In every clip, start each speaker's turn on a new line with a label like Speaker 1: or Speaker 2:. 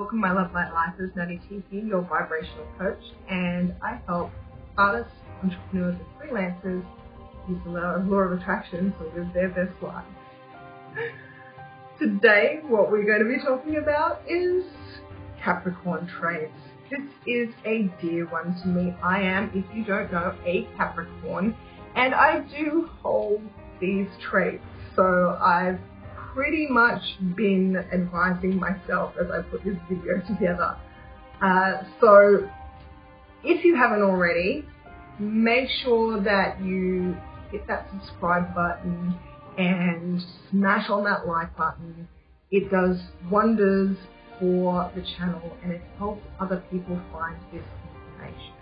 Speaker 1: Welcome, my Love Light Lifers. Nattie Tee, your vibrational coach, and I help artists, entrepreneurs, and freelancers use the law of attraction to live their best lives. Today, what we're going to be talking about is Capricorn traits. This is a dear one to me. I am, if you don't know, a Capricorn, and I do hold these traits. So I've pretty much been advising myself as I put this video together. So if you haven't already, make sure that you hit that subscribe button and smash on that like button. It does wonders for the channel and it helps other people find this information.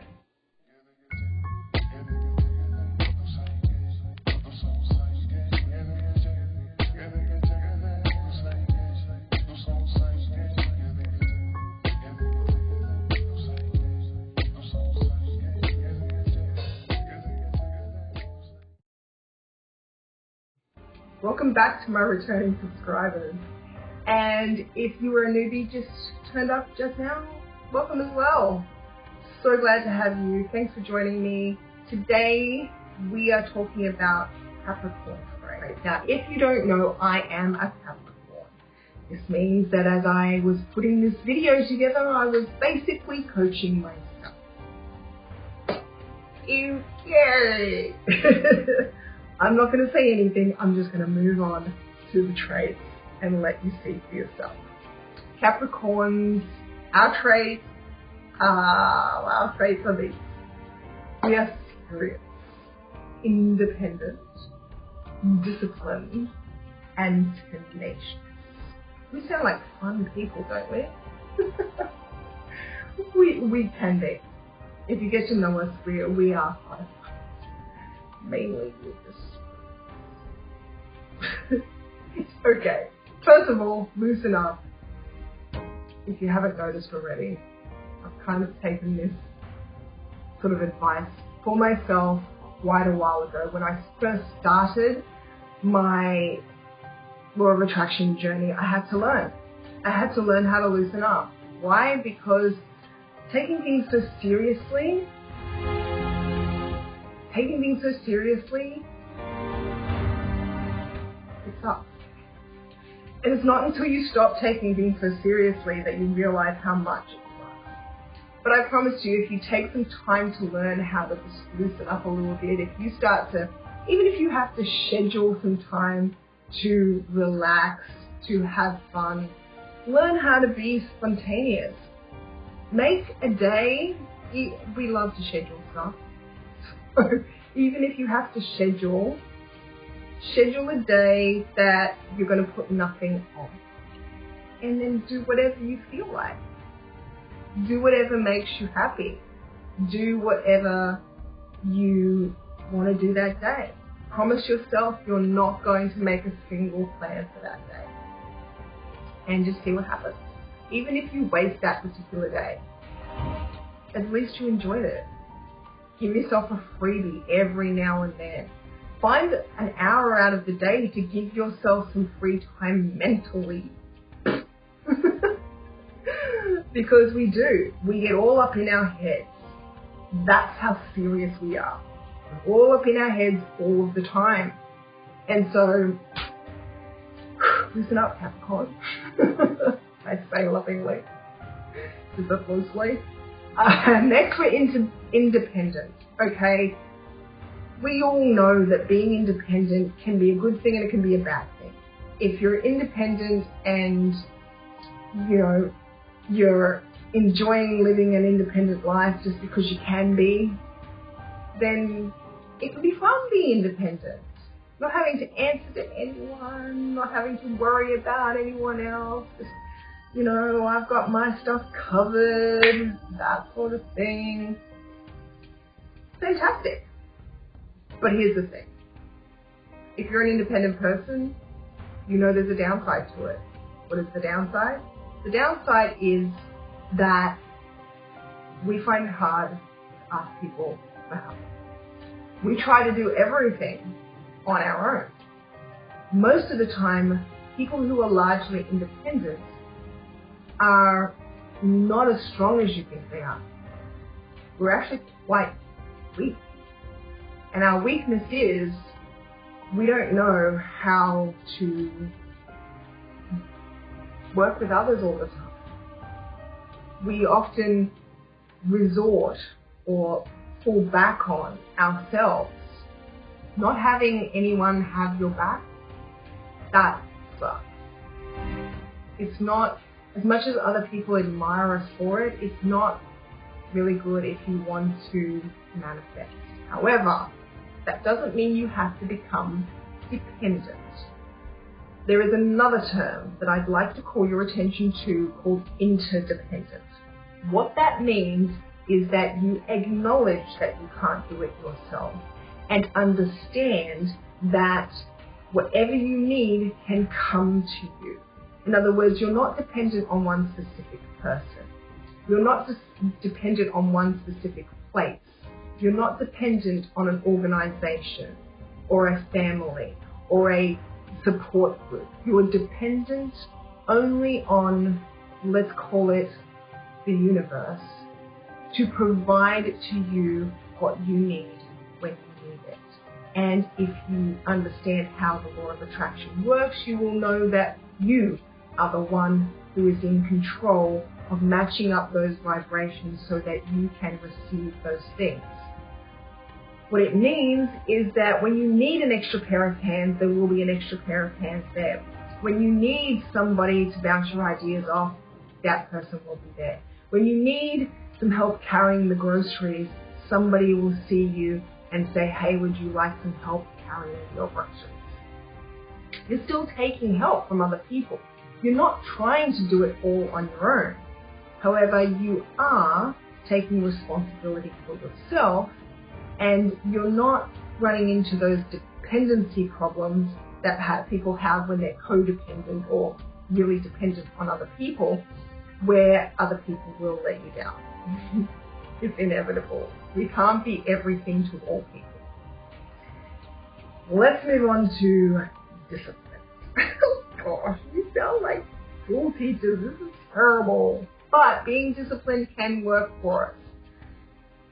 Speaker 1: Welcome back to my returning subscribers. And if you were a newbie just turned up just now, welcome as well. So glad to have you. Thanks for joining me. Today we are talking about Capricorn traits. Now, if you don't know, I am a Capricorn. This means that as I was putting this video together, I was basically coaching myself. Okay. I'm not going to say anything, I'm just going to move on to the traits and let you see for yourself. Capricorns, our traits are these. We are serious, independent, disciplined, and tenacious. We sound like fun people, don't we? we can be. If you get to know us, we are fun. Mainly with this. Okay, first of all, loosen up. If you haven't noticed already, I've kind of taken this sort of advice for myself quite a while ago. When I first started my law of attraction journey, I had to learn. I had to learn how to loosen up. Why? Because taking things so seriously, it sucks. And it's not until you stop taking things so seriously that you realize how much it sucks. But I promise you, if you take some time to learn how to just loosen up a little bit, if you start to, even if you have to schedule some time to relax, to have fun, learn how to be spontaneous. Make a day, we love to schedule stuff. So even if you have to schedule a day that you're going to put nothing on. And then do whatever you feel like. Do whatever makes you happy. Do whatever you want to do that day. Promise yourself you're not going to make a single plan for that day. And just see what happens. Even if you waste that particular day, at least you enjoyed it. Give yourself a freebie every now and then. Find an hour out of the day to give yourself some free time mentally. Because we do. We get all up in our heads. That's how serious we are. We're all up in our heads all of the time. And so, listen up, Capricorn. I say lovingly. Super loosely. Next, we're into independent. Okay. We all know that being independent can be a good thing and it can be a bad thing. If you're independent and, you're enjoying living an independent life just because you can be, then it can be fun being independent. Not having to answer to anyone, not having to worry about anyone else. Just, I've got my stuff covered, that sort of thing. Fantastic. But here's the thing. If you're an independent person, there's a downside to it. What is the downside? The downside is that we find it hard to ask people for help. We try to do everything on our own. Most of the time, people who are largely independent are not as strong as you think they are. We're actually quite weak. And our weakness is we don't know how to work with others all the time. We often resort or fall back on ourselves. Not having anyone have your back, that sucks. It's not, as much as other people admire us for it, it's not really good if you want to manifest. However, that doesn't mean you have to become dependent. There is another term that I'd like to call your attention to called interdependent. What that means is that you acknowledge that you can't do it yourself and understand that whatever you need can come to you. In other words, you're not dependent on one specific person. You're not dependent on one specific place. You're not dependent on an organization or a family or a support group. You are dependent only on, let's call it, the universe to provide to you what you need when you need it. And if you understand how the law of attraction works, you will know that you are the one who is in control of matching up those vibrations so that you can receive those things. What it means is that when you need an extra pair of hands, there will be an extra pair of hands there. When you need somebody to bounce your ideas off, that person will be there. When you need some help carrying the groceries, somebody will see you and say, hey, would you like some help carrying your groceries? You're still taking help from other people. You're not trying to do it all on your own. However, you are taking responsibility for yourself, and you're not running into those dependency problems that people have when they're codependent or really dependent on other people, where other people will let you down. It's inevitable. We can't be everything to all people. Let's move on to discipline. Gosh, you sound like school teachers. This is terrible. But being disciplined can work for us.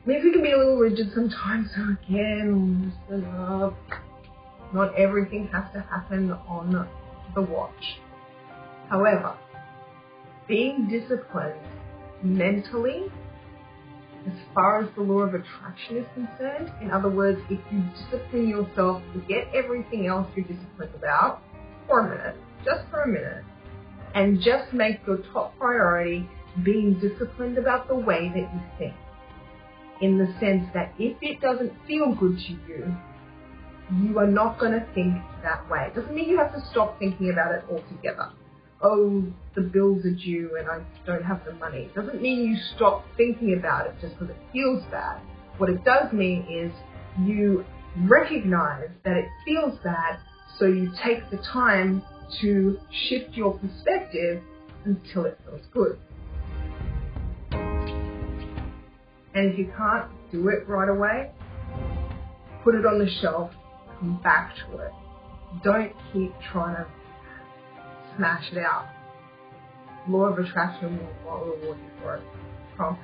Speaker 1: It means we can be a little rigid sometimes, so again, listen up. Not everything has to happen on the watch. However, being disciplined mentally, as far as the law of attraction is concerned, in other words, if you discipline yourself, forget everything else you're disciplined about for a minute, just for a minute, and just make your top priority being disciplined about the way that you think. In the sense that if it doesn't feel good to you, you are not going to think that way. It doesn't mean you have to stop thinking about it altogether. Oh, the bills are due and I don't have the money. It doesn't mean you stop thinking about it just because it feels bad. What it does mean is you recognize that it feels bad, so you take the time to shift your perspective until it feels good. And if you can't do it right away, put it on the shelf, come back to it. Don't keep trying to smash it out. Law of attraction will reward you for it. Promise.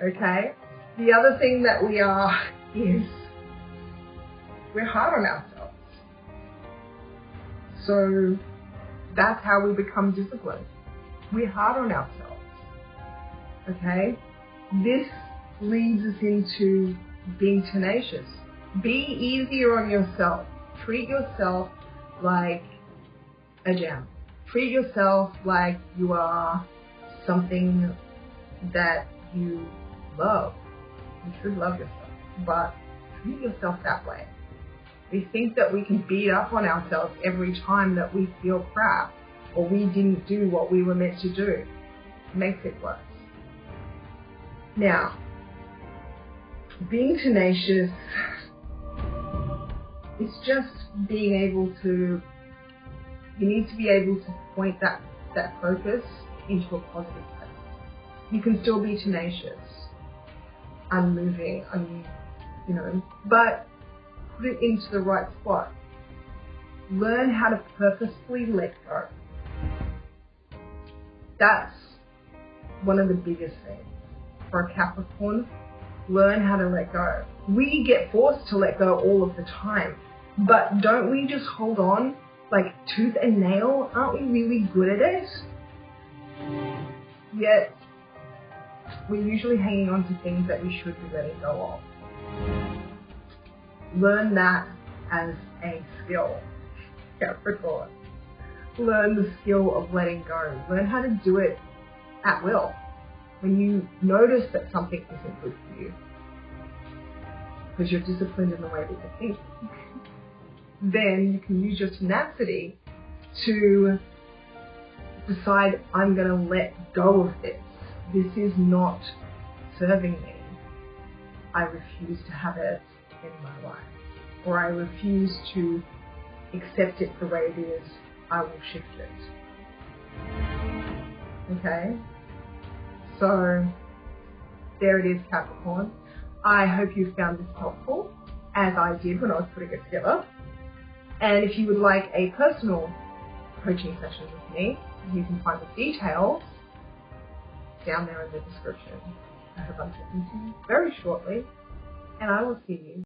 Speaker 1: Okay? The other thing that we are is we're hard on ourselves. So that's how we become disciplined. We're hard on ourselves. Okay? This leads us into being tenacious. Be easier on yourself. Treat yourself like a gem. Treat yourself like you are something that you love. You should love yourself, but treat yourself that way. We think that we can beat up on ourselves every time that we feel crap or we didn't do what we were meant to do. It makes it worse. Now, being tenacious is just being able to, you need to be able to point that focus into a positive place. You can still be tenacious, unmoving, but put it into the right spot. Learn how to purposefully let go. That's one of the biggest things for a Capricorn. Learn how to let go. We get forced to let go all of the time, but don't we just hold on like tooth and nail? Aren't we really good at it? Yet we're usually hanging on to things that we should be letting go of. Learn that as a skill, Capricorn. Learn the skill of letting go. Learn how to do it at will. When you notice that something isn't good for you, because you're disciplined in the way that you think, then you can use your tenacity to decide, I'm going to let go of this. This is not serving me. I refuse to have it in my life. Or I refuse to accept it the way it is. I will shift it. Okay? So, there it is, Capricorn. I hope you found this helpful, as I did when I was putting it together. And if you would like a personal coaching session with me, you can find the details down there in the description. I hope I'm talking to you very shortly, and I will see you